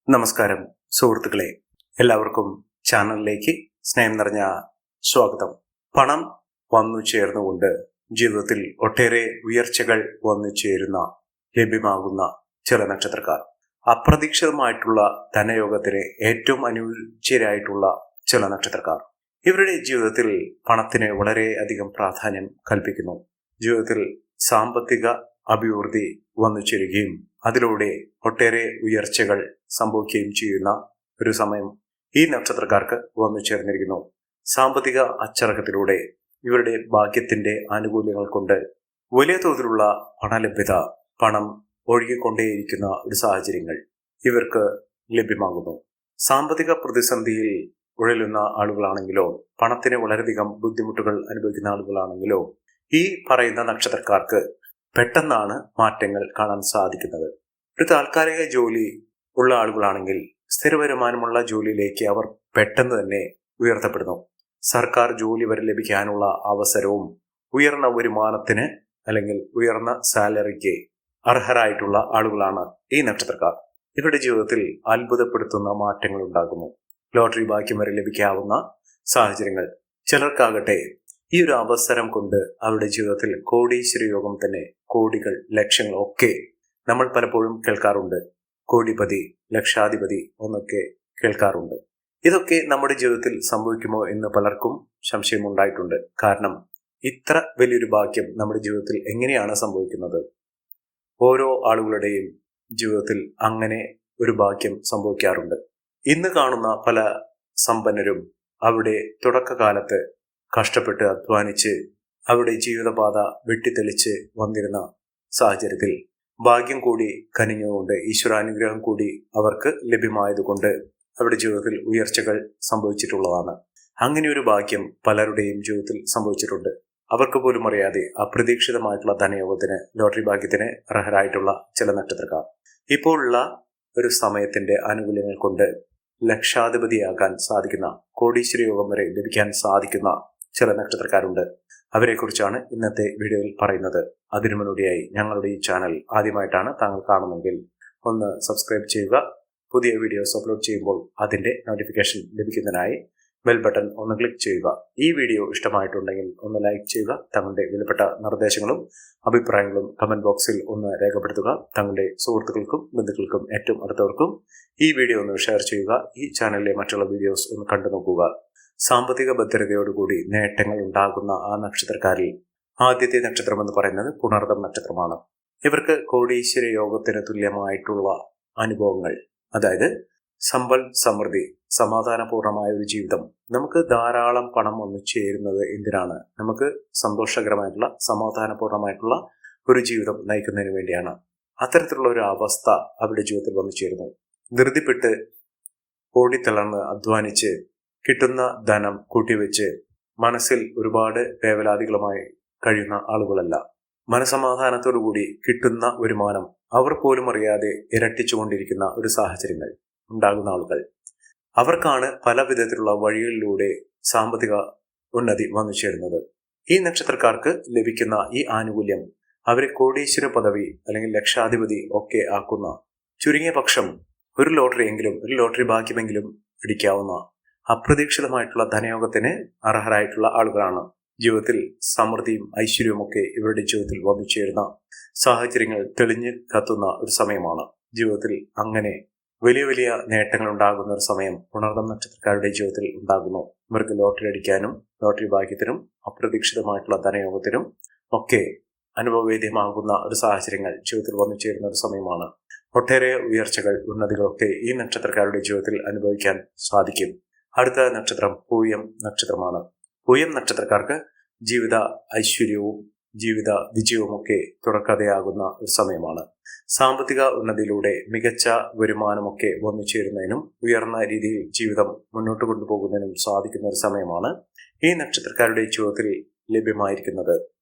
നമസ്കാരം സുഹൃത്തുക്കളെ, എല്ലാവർക്കും ചാനലിലേക്ക് സ്നേഹം നിറഞ്ഞ സ്വാഗതം. പണം വന്നു ചേർന്നുകൊണ്ട് ജീവിതത്തിൽ ഒട്ടേറെ ഉയർച്ചകൾ വന്നു ചേരുന്ന ലഭ്യമാകുന്ന ചില നക്ഷത്രക്കാർ, അപ്രതീക്ഷിതമായിട്ടുള്ള ധനയോഗത്തിന് ഏറ്റവും അനുയോജ്യരായിട്ടുള്ള ചില നക്ഷത്രക്കാർ, ഇവരുടെ ജീവിതത്തിൽ പണത്തിന് വളരെ അധികം പ്രാധാന്യം കൽപ്പിക്കുന്നു. ജീവിതത്തിൽ സാമ്പത്തിക അഭിവൃദ്ധി വന്നു ചേരുകയും അതിലൂടെ ഒട്ടേറെ ഉയർച്ചകൾ സംഭവിക്കുകയും ചെയ്യുന്ന ഒരു സമയം ഈ നക്ഷത്രക്കാർക്ക് വന്നു ചേർന്നിരിക്കുന്നു. സാമ്പത്തിക അച്ചടക്കത്തിലൂടെ ഇവരുടെ ഭാഗ്യത്തിന്റെ ആനുകൂല്യങ്ങൾ കൊണ്ട് വലിയ തോതിലുള്ള പണലഭ്യത, പണം ഒഴുകിക്കൊണ്ടേയിരിക്കുന്ന ഒരു സാഹചര്യങ്ങൾ ഇവർക്ക് ലഭ്യമാകുന്നു. സാമ്പത്തിക പ്രതിസന്ധിയിൽ ഉഴലുന്ന ആളുകളാണെങ്കിലോ, പണത്തിന് വളരെയധികം ബുദ്ധിമുട്ടുകൾ അനുഭവിക്കുന്ന ആളുകളാണെങ്കിലോ, ഈ പറയുന്ന നക്ഷത്രക്കാർക്ക് പെട്ടെന്നാണ് മാറ്റങ്ങൾ കാണാൻ സാധിക്കുന്നത്. ഒരു താൽക്കാലിക ജോലി ഉള്ള ആളുകളാണെങ്കിൽ സ്ഥിര വരുമാനമുള്ള ജോലിയിലേക്ക് അവർ പെട്ടെന്ന് തന്നെ ഉയർത്തപ്പെടുന്നു. സർക്കാർ ജോലി വരെ ലഭിക്കാനുള്ള അവസരവും ഉയർന്ന വരുമാനത്തിന് അല്ലെങ്കിൽ ഉയർന്ന സാലറിക്ക് അർഹരായിട്ടുള്ള ആളുകളാണ് ഈ നക്ഷത്രക്കാർ. ഇവരുടെ ജീവിതത്തിൽ അത്ഭുതപ്പെടുത്തുന്ന മാറ്റങ്ങൾ ഉണ്ടാകുന്നു. ലോട്ടറി ഭാഗ്യം വരെ ലഭിക്കാവുന്ന സാഹചര്യങ്ങൾ. ചിലർക്കാകട്ടെ ഈ ഒരു അവസരം കൊണ്ട് അവരുടെ ജീവിതത്തിൽ കോടീശ്വര യോഗം തന്നെ, കോടികൾ, ലക്ഷങ്ങൾ ഒക്കെ നമ്മൾ പലപ്പോഴും കേൾക്കാറുണ്ട്. കോടിപതി, ലക്ഷാധിപതി എന്നൊക്കെ കേൾക്കാറുണ്ട്. ഇതൊക്കെ നമ്മുടെ ജീവിതത്തിൽ സംഭവിക്കുമോ എന്ന് പലർക്കും സംശയമുണ്ടായിട്ടുണ്ട്. കാരണം ഇത്ര വലിയൊരു ഭാഗ്യം നമ്മുടെ ജീവിതത്തിൽ എങ്ങനെയാണ് സംഭവിക്കുന്നത്? ഓരോ ആളുകളുടെയും ജീവിതത്തിൽ അങ്ങനെ ഒരു ഭാഗ്യം സംഭവിക്കാറുണ്ട്. ഇന്ന് കാണുന്ന പല സമ്പന്നരും അവരുടെ തുടക്കകാലത്ത് കഷ്ടപ്പെട്ട് അധ്വാനിച്ച് അവരുടെ ജീവിതപാത വെട്ടിത്തെളിച്ച് വന്നിരുന്ന സാഹചര്യത്തിൽ ഭാഗ്യം കൂടി കനിഞ്ഞുകൊണ്ട്, ഈശ്വരാനുഗ്രഹം കൂടി അവർക്ക് ലഭ്യമായതുകൊണ്ട് അവരുടെ ജീവിതത്തിൽ ഉയർച്ചകൾ സംഭവിച്ചിട്ടുള്ളതാണ്. അങ്ങനെ ഒരു ഭാഗ്യം പലരുടെയും ജീവിതത്തിൽ സംഭവിച്ചിട്ടുണ്ട്. അവർക്ക് പോലും അറിയാതെ അപ്രതീക്ഷിതമായിട്ടുള്ള ധനയോഗത്തിന്, ലോട്ടറി ഭാഗ്യത്തിന് അർഹരായിട്ടുള്ള ചില നക്ഷത്രക്കാർ ഇപ്പോഴുള്ള ഒരു സമയത്തിന്റെ ആനുകൂല്യങ്ങൾ കൊണ്ട് ലക്ഷാധിപതിയാകാൻ സാധിക്കുന്ന, കോടീശ്വര യോഗം വരെ ലഭിക്കാൻ സാധിക്കുന്ന ചില നക്ഷത്രക്കാരുണ്ട്. അവരെക്കുറിച്ചാണ് ഇന്നത്തെ വീഡിയോയിൽ പറയുന്നത്. അതിനു മുന്നോടിയായി ഞങ്ങളുടെ ഈ ചാനൽ ആദ്യമായിട്ടാണ് താങ്കൾ കാണുമെങ്കിൽ ഒന്ന് സബ്സ്ക്രൈബ് ചെയ്യുക. പുതിയ വീഡിയോസ് അപ്ലോഡ് ചെയ്യുമ്പോൾ അതിന്റെ നോട്ടിഫിക്കേഷൻ ലഭിക്കുന്നതിനായി ബെൽ ബട്ടൺ ഒന്ന് ക്ലിക്ക് ചെയ്യുക. ഈ വീഡിയോ ഇഷ്ടമായിട്ടുണ്ടെങ്കിൽ ഒന്ന് ലൈക്ക് ചെയ്യുക. തങ്ങളുടെ വിലപ്പെട്ട നിർദ്ദേശങ്ങളും അഭിപ്രായങ്ങളും കമന്റ് ബോക്സിൽ ഒന്ന് രേഖപ്പെടുത്തുക. തങ്ങളുടെ സുഹൃത്തുക്കൾക്കും ബന്ധുക്കൾക്കും ഏറ്റവും അടുത്തവർക്കും ഈ വീഡിയോ ഒന്ന് ഷെയർ ചെയ്യുക. ഈ ചാനലിലെ മറ്റുള്ള വീഡിയോസ് ഒന്ന് കണ്ടു നോക്കുക. സാമ്പത്തിക ഭദ്രതയോടുകൂടി നേട്ടങ്ങൾ ഉണ്ടാകുന്ന ആ നക്ഷത്രക്കാരിൽ ആദ്യത്തെ നക്ഷത്രം എന്ന് പറയുന്നത് പുണർതം നക്ഷത്രമാണ്. ഇവർക്ക് കോടീശ്വര യോഗത്തിന് തുല്യമായിട്ടുള്ള അനുഭവങ്ങൾ, അതായത് സമ്പൽ സമൃദ്ധി, സമാധാനപൂർണമായ ഒരു ജീവിതം. നമുക്ക് ധാരാളം പണം വന്നു ചേരുന്നത് എന്തിനാണ്? നമുക്ക് സന്തോഷകരമായിട്ടുള്ള, സമാധാനപൂർണമായിട്ടുള്ള ഒരു ജീവിതം നയിക്കുന്നതിന് വേണ്ടിയാണ്. അത്തരത്തിലുള്ള ഒരു അവസ്ഥ അവരുടെ ജീവിതത്തിൽ വന്നു ചേരുന്നു. ധൃതിപ്പെട്ട് ഓടിത്തളർന്ന് അധ്വാനിച്ച് കിട്ടുന്ന ധനം കൂട്ടിവെച്ച് മനസ്സിൽ ഒരുപാട് വേവലാതികളുമായി കഴിയുന്ന ആളുകളല്ല. മനസമാധാനത്തോടുകൂടി കിട്ടുന്ന വരുമാനം അവർ പോലും അറിയാതെ ഇരട്ടിച്ചുകൊണ്ടിരിക്കുന്ന ഒരു സാഹചര്യങ്ങൾ ഉണ്ടാകുന്ന ആളുകൾ. അവർക്കാണ് പല വിധത്തിലുള്ള വഴികളിലൂടെ സാമ്പത്തിക ഉന്നതി വന്നു ചേരുന്നത്. ഈ നക്ഷത്രക്കാർക്ക് ലഭിക്കുന്ന ഈ ആനുകൂല്യം അവരെ കോടീശ്വര പദവി അല്ലെങ്കിൽ ലക്ഷാധിപതി ഒക്കെ ആക്കുന്ന, ചുരുങ്ങിയ പക്ഷം ഒരു ലോട്ടറി ഭാഗ്യമെങ്കിലും പിടിക്കാവുന്ന അപ്രതീക്ഷിതമായിട്ടുള്ള ധനയോഗത്തിന് അർഹരായിട്ടുള്ള ആളുകളാണ്. ജീവിതത്തിൽ സമൃദ്ധിയും ഐശ്വര്യവും ഒക്കെ ഇവരുടെ ജീവിതത്തിൽ വന്നു ചേരുന്ന സാഹചര്യങ്ങൾ തെളിഞ്ഞു കത്തുന്ന ഒരു സമയമാണ്. ജീവിതത്തിൽ അങ്ങനെ വലിയ വലിയ നേട്ടങ്ങൾ ഉണ്ടാകുന്ന ഒരു സമയം പുണർതം നക്ഷത്രക്കാരുടെ ജീവിതത്തിൽ ഉണ്ടാകുന്നു. ഇവർക്ക് ലോട്ടറി അടിക്കാനും ലോട്ടറി ഭാഗ്യത്തിനും അപ്രതീക്ഷിതമായിട്ടുള്ള ധനയോഗത്തിനും ഒക്കെ അനുഭവവേദ്യമാകുന്ന ഒരു സാഹചര്യങ്ങൾ ജീവിതത്തിൽ വന്നു ചേരുന്ന ഒരു സമയമാണ്. ഒട്ടേറെ ഉയർച്ചകൾ, ഉന്നതികളൊക്കെ ഈ നക്ഷത്രക്കാരുടെ ജീവിതത്തിൽ അനുഭവിക്കാൻ സാധിക്കും. അടുത്ത നക്ഷത്രം പൂയം നക്ഷത്രമാണ്. പൂയം നക്ഷത്രക്കാർക്ക് ജീവിത ഐശ്വര്യവും ജീവിത വിജയവും ഒക്കെ തുടർക്കഥയാകുന്ന ഒരു സമയമാണ്. സാമ്പത്തിക ഉന്നതിയിലൂടെ മികച്ച വരുമാനമൊക്കെ വന്നു ചേരുന്നതിനും ഉയർന്ന രീതിയിൽ ജീവിതം മുന്നോട്ട് കൊണ്ടുപോകുന്നതിനും സാധിക്കുന്ന ഒരു സമയമാണ് ഈ നക്ഷത്രക്കാരുടെ ജീവിതത്തിൽ ലഭ്യമായിരിക്കുന്നത്.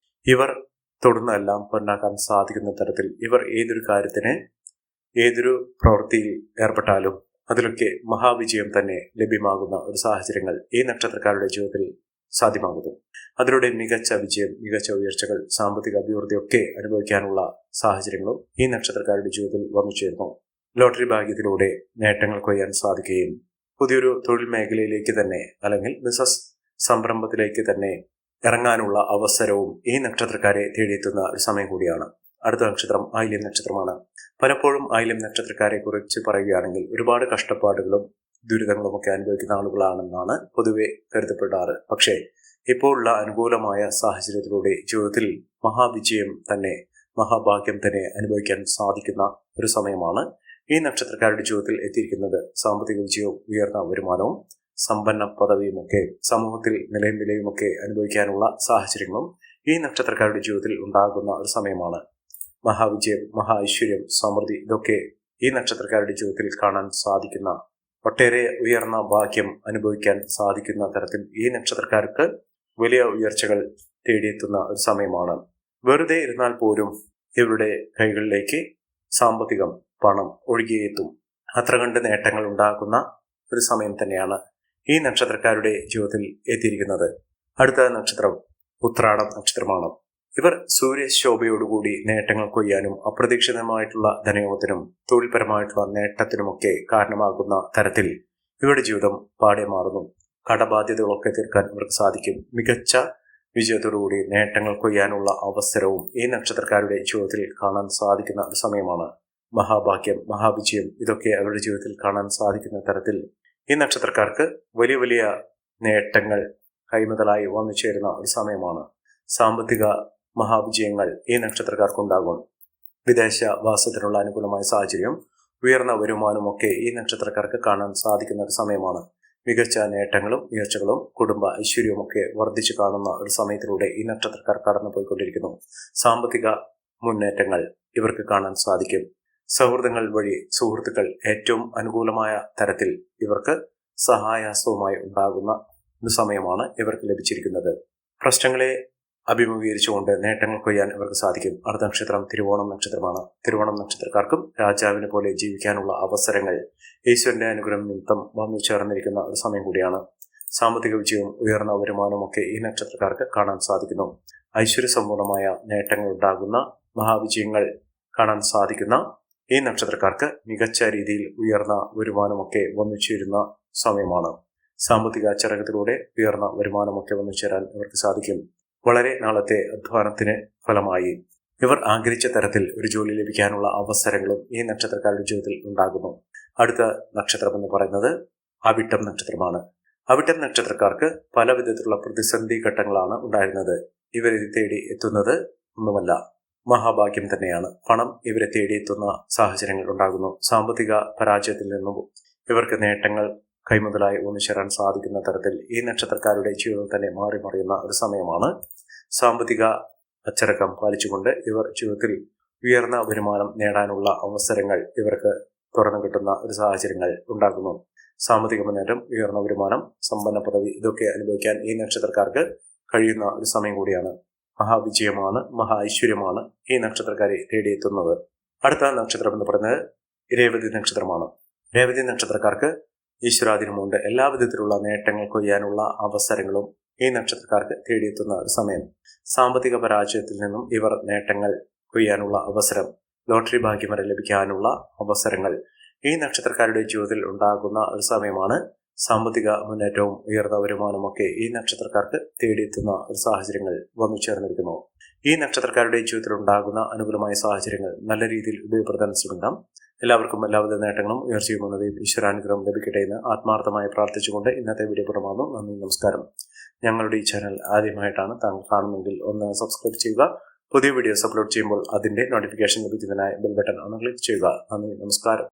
ഇവർ തൊടുന്നതെല്ലാം പൊന്നാക്കാൻ സാധിക്കുന്ന തരത്തിൽ ഇവർ ഏതൊരു കാര്യത്തിന്, ഏതൊരു പ്രവൃത്തിയിൽ ഏർപ്പെട്ടാലും അതിലൊക്കെ മഹാവിജയം തന്നെ ലഭ്യമാകുന്ന ഒരു സാഹചര്യങ്ങൾ ഈ നക്ഷത്രക്കാരുടെ ജീവിതത്തിൽ സാധ്യമാകുന്നു. അതിലൂടെ മികച്ച വിജയം, മികച്ച ഉയർച്ചകൾ, സാമ്പത്തിക അഭിവൃദ്ധിയൊക്കെ അനുഭവിക്കാനുള്ള സാഹചര്യങ്ങളും ഈ നക്ഷത്രക്കാരുടെ ജീവിതത്തിൽ വന്നു ചേരുന്നു. ലോട്ടറി ഭാഗ്യത്തിലൂടെ നേട്ടങ്ങൾ കൊയ്യാൻ സാധിക്കുകയും പുതിയൊരു തൊഴിൽ മേഖലയിലേക്ക് തന്നെ അല്ലെങ്കിൽ ബിസിനസ് സംരംഭത്തിലേക്ക് തന്നെ ഇറങ്ങാനുള്ള അവസരവും ഈ നക്ഷത്രക്കാരെ തേടിയെത്തുന്ന ഒരു സമയം കൂടിയാണ്. അടുത്ത നക്ഷത്രം ആയില്യം നക്ഷത്രമാണ്. പലപ്പോഴും ആയില്യം നക്ഷത്രക്കാരെ കുറിച്ച് പറയുകയാണെങ്കിൽ ഒരുപാട് കഷ്ടപ്പാടുകളും ദുരിതങ്ങളും ഒക്കെ അനുഭവിക്കുന്ന ആളുകളാണെന്നാണ് പൊതുവെ കരുതപ്പെടാറ്. പക്ഷേ ഇപ്പോൾ ഉള്ള അനുകൂലമായ സാഹചര്യത്തിലൂടെ ജീവിതത്തിൽ മഹാവിജയം തന്നെ, മഹാഭാഗ്യം തന്നെ അനുഭവിക്കാൻ സാധിക്കുന്ന ഒരു സമയമാണ് ഈ നക്ഷത്രക്കാരുടെ ജീവിതത്തിൽ എത്തിയിരിക്കുന്നത്. സാമ്പത്തിക വിജയവും ഉയർന്ന വരുമാനവും സമ്പന്ന പദവിയും ഒക്കെ സമൂഹത്തിൽ നിലയും വിലയുമൊക്കെ അനുഭവിക്കാനുള്ള സാഹചര്യങ്ങളും ഈ നക്ഷത്രക്കാരുടെ ജീവിതത്തിൽ ഉണ്ടാകുന്ന ഒരു സമയമാണ്. മഹാവിജയം, മഹാ ഐശ്വര്യം, സമൃദ്ധി ഇതൊക്കെ ഈ നക്ഷത്രക്കാരുടെ ജീവിതത്തിൽ കാണാൻ സാധിക്കുന്ന, ഒട്ടേറെ ഉയർന്ന ഭാഗ്യം അനുഭവിക്കാൻ സാധിക്കുന്ന തരത്തിൽ ഈ നക്ഷത്രക്കാർക്ക് വലിയ ഉയർച്ചകൾ തേടിയെത്തുന്ന ഒരു സമയമാണ്. വെറുതെ ഇരുന്നാൽ പോലും ഇവരുടെ കൈകളിലേക്ക് സാമ്പത്തികം, പണം ഒഴുകിയെത്തും. അത്ര കണ്ട് നേട്ടങ്ങൾ ഉണ്ടാകുന്ന ഒരു സമയം തന്നെയാണ് ഈ നക്ഷത്രക്കാരുടെ ജീവിതത്തിൽ എത്തിയിരിക്കുന്നത്. അടുത്ത നക്ഷത്രം ഉത്രാടം നക്ഷത്രമാണ്. ഇവർ സൂര്യശോഭയോടുകൂടി നേട്ടങ്ങൾ കൊയ്യാനും അപ്രതീക്ഷിതമായിട്ടുള്ള ധനയോഗത്തിനും തൊഴിൽപരമായിട്ടുള്ള നേട്ടത്തിനുമൊക്കെ കാരണമാകുന്ന തരത്തിൽ ഇവരുടെ ജീവിതം പാടെ മാറുന്നു. കടബാധ്യതകളൊക്കെ തീർക്കാൻ ഇവർക്ക് സാധിക്കും. മികച്ച വിജയത്തോടുകൂടി നേട്ടങ്ങൾ കൊയ്യാനുള്ള അവസരവും ഈ നക്ഷത്രക്കാരുടെ ജീവിതത്തിൽ കാണാൻ സാധിക്കുന്ന ഒരു സമയമാണ്. മഹാഭാഗ്യം, മഹാവിജയം ഇതൊക്കെ അവരുടെ ജീവിതത്തിൽ കാണാൻ സാധിക്കുന്ന തരത്തിൽ ഈ നക്ഷത്രക്കാർക്ക് വലിയ വലിയ നേട്ടങ്ങൾ കൈമുതലായി വന്നു ചേരുന്ന ഒരു സമയമാണ്. സാമ്പത്തിക മഹാവിജയങ്ങൾ ഈ നക്ഷത്രക്കാർക്കുണ്ടാകും. വിദേശ വാസത്തിനുള്ള അനുകൂലമായ സാഹചര്യം, ഉയർന്ന വരുമാനമൊക്കെ ഈ നക്ഷത്രക്കാർക്ക് കാണാൻ സാധിക്കുന്ന ഒരു സമയമാണ്. മികച്ച നേട്ടങ്ങളും ഉയർച്ചകളും കുടുംബ ഐശ്വര്യവുമൊക്കെ വർദ്ധിച്ചു കാണുന്ന ഒരു സമയത്തിലൂടെ ഈ നക്ഷത്രക്കാർ കടന്നു പോയിക്കൊണ്ടിരിക്കുന്നു. സാമ്പത്തിക മുന്നേറ്റങ്ങൾ ഇവർക്ക് കാണാൻ സാധിക്കും. സൗഹൃദങ്ങൾ വഴി സുഹൃത്തുക്കൾ ഏറ്റവും അനുകൂലമായ തരത്തിൽ ഇവർക്ക് സഹായഹസ്തവുമായി ഉണ്ടാകുന്ന ഒരു സമയമാണ് ഇവർക്ക് ലഭിച്ചിരിക്കുന്നത്. പ്രശ്നങ്ങളെ അഭിമുഖീകരിച്ചുകൊണ്ട് നേട്ടങ്ങൾ കൊയ്യാൻ ഇവർക്ക് സാധിക്കും. അടുത്ത നക്ഷത്രം തിരുവോണം നക്ഷത്രമാണ്. തിരുവോണം നക്ഷത്രക്കാർക്കും രാജാവിനെ പോലെ ജീവിക്കാനുള്ള അവസരങ്ങൾ ഈശ്വരന്റെ അനുഗ്രഹം നിമിത്തം വന്നു ചേർന്നിരിക്കുന്ന ഒരു സമയം കൂടിയാണ്. സാമ്പത്തിക വിജയവും ഉയർന്ന വരുമാനവും ഒക്കെ ഈ നക്ഷത്രക്കാർക്ക് കാണാൻ സാധിക്കുന്നു. ഐശ്വര്യസമ്പൂർണമായ നേട്ടങ്ങൾ ഉണ്ടാകുന്ന മഹാവിജയങ്ങൾ കാണാൻ സാധിക്കുന്ന ഈ നക്ഷത്രക്കാർക്ക് മികച്ച രീതിയിൽ ഉയർന്ന വരുമാനമൊക്കെ വന്നു ചേരുന്ന സമയമാണ്. സാമ്പത്തിക ചരകത്തിലൂടെ ഉയർന്ന വരുമാനമൊക്കെ വന്നു ചേരാൻ ഇവർക്ക് സാധിക്കും. വളരെ നാളത്തെ അധ്വാനത്തിന് ഫലമായി ഇവർ ആഗ്രഹിച്ച തരത്തിൽ ഒരു ജോലി ലഭിക്കാനുള്ള അവസരങ്ങളും ഈ നക്ഷത്രക്കാരുടെ ജീവിതത്തിൽ ഉണ്ടാകുന്നു. അടുത്ത നക്ഷത്രം എന്ന് പറയുന്നത് അവിട്ടം നക്ഷത്രമാണ്. അവിട്ടം നക്ഷത്രക്കാർക്ക് പല വിധത്തിലുള്ള പ്രതിസന്ധി ഘട്ടങ്ങളാണ് ഉണ്ടായിരുന്നത്. ഇവരെ തേടി എത്തുന്നത് ഒന്നുമല്ല, മഹാഭാഗ്യം തന്നെയാണ്. പണം ഇവരെ തേടിയെത്തുന്ന സാഹചര്യങ്ങൾ ഉണ്ടാകുന്നു. സാമ്പത്തിക പരാജയത്തിൽ നിന്നും ഇവർക്ക് നേട്ടങ്ങൾ കൈമുതലായി ഒന്നിച്ചേരാൻ സാധിക്കുന്ന തരത്തിൽ ഈ നക്ഷത്രക്കാരുടെ ജീവിതം തന്നെ മാറി മറിയുന്ന ഒരു സമയമാണ്. സാമ്പത്തിക അച്ചടക്കം പാലിച്ചുകൊണ്ട് ഇവർ ജീവിതത്തിൽ ഉയർന്ന വരുമാനം നേടാനുള്ള അവസരങ്ങൾ ഇവർക്ക് തുറന്നു കിട്ടുന്ന ഒരു സാഹചര്യങ്ങൾ ഉണ്ടാകുന്നു. സാമ്പത്തിക മുന്നേറ്റം, ഉയർന്ന വരുമാനം, സമ്പന്ന പദവി ഇതൊക്കെ അനുഭവിക്കാൻ ഈ നക്ഷത്രക്കാർക്ക് കഴിയുന്ന ഒരു സമയം കൂടിയാണ്. മഹാവിജയമാണ്, മഹാ ഐശ്വര്യമാണ് ഈ നക്ഷത്രക്കാരെ തേടിയെത്തുന്നത്. അടുത്ത നക്ഷത്രം എന്ന് പറയുന്നത് രേവതി നക്ഷത്രമാണ്. രേവതി നക്ഷത്രക്കാർക്ക് ഈശ്വരാധീനമുണ്ട്. എല്ലാ വിധത്തിലുള്ള നേട്ടങ്ങൾ കൊയ്യാനുള്ള അവസരങ്ങളും ഈ നക്ഷത്രക്കാർക്ക് തേടിയെത്തുന്ന ഒരു സമയം. സാമ്പത്തിക പരാജയത്തിൽ നിന്നും ഇവർ നേട്ടങ്ങൾ കൊയ്യാനുള്ള അവസരം, ലോട്ടറി ഭാഗ്യം വരെ ലഭിക്കാനുള്ള അവസരങ്ങൾ ഈ നക്ഷത്രക്കാരുടെ ജീവിതത്തിൽ ഉണ്ടാകുന്ന ഒരു സമയമാണ്. സാമ്പത്തിക മുന്നേറ്റവും ഉയർന്ന വരുമാനമൊക്കെ ഈ നക്ഷത്രക്കാർക്ക് തേടിയെത്തുന്ന ഒരു സാഹചര്യങ്ങൾ വന്നു ചേർന്നിരിക്കുന്നു. ഈ നക്ഷത്രക്കാരുടെ ജീവിതത്തിൽ ഉണ്ടാകുന്ന അനുകൂലമായ സാഹചര്യങ്ങൾ നല്ല രീതിയിൽ ഉപയോഗപ്പെടുത്താൻ ശ്രമിക്കാം. എല്ലാവർക്കും എല്ലാവിധ നേട്ടങ്ങളും ഉയർച്ചയും ഉന്നതിയും ഈശ്വരാനുഗ്രഹം ലഭിക്കട്ടെ എന്ന് ആത്മാർത്ഥമായി പ്രാർത്ഥിച്ചുകൊണ്ട് ഇന്നത്തെ വീഡിയോ പുറമാകുന്നു. നന്ദി, നമസ്കാരം. ഞങ്ങളുടെ ഈ ചാനൽ ആദ്യമായിട്ടാണ് താങ്കൾ കാണുമെങ്കിൽ ഒന്ന് സബ്സ്ക്രൈബ് ചെയ്യുക. പുതിയ വീഡിയോസ് അപ്ലോഡ് ചെയ്യുമ്പോൾ അതിന്റെ നോട്ടിഫിക്കേഷൻ ലഭിക്കുന്നതിനായി ബെൽ ബട്ടൺ ഒന്ന് ക്ലിക്ക് ചെയ്യുക. നന്ദി, നമസ്കാരം.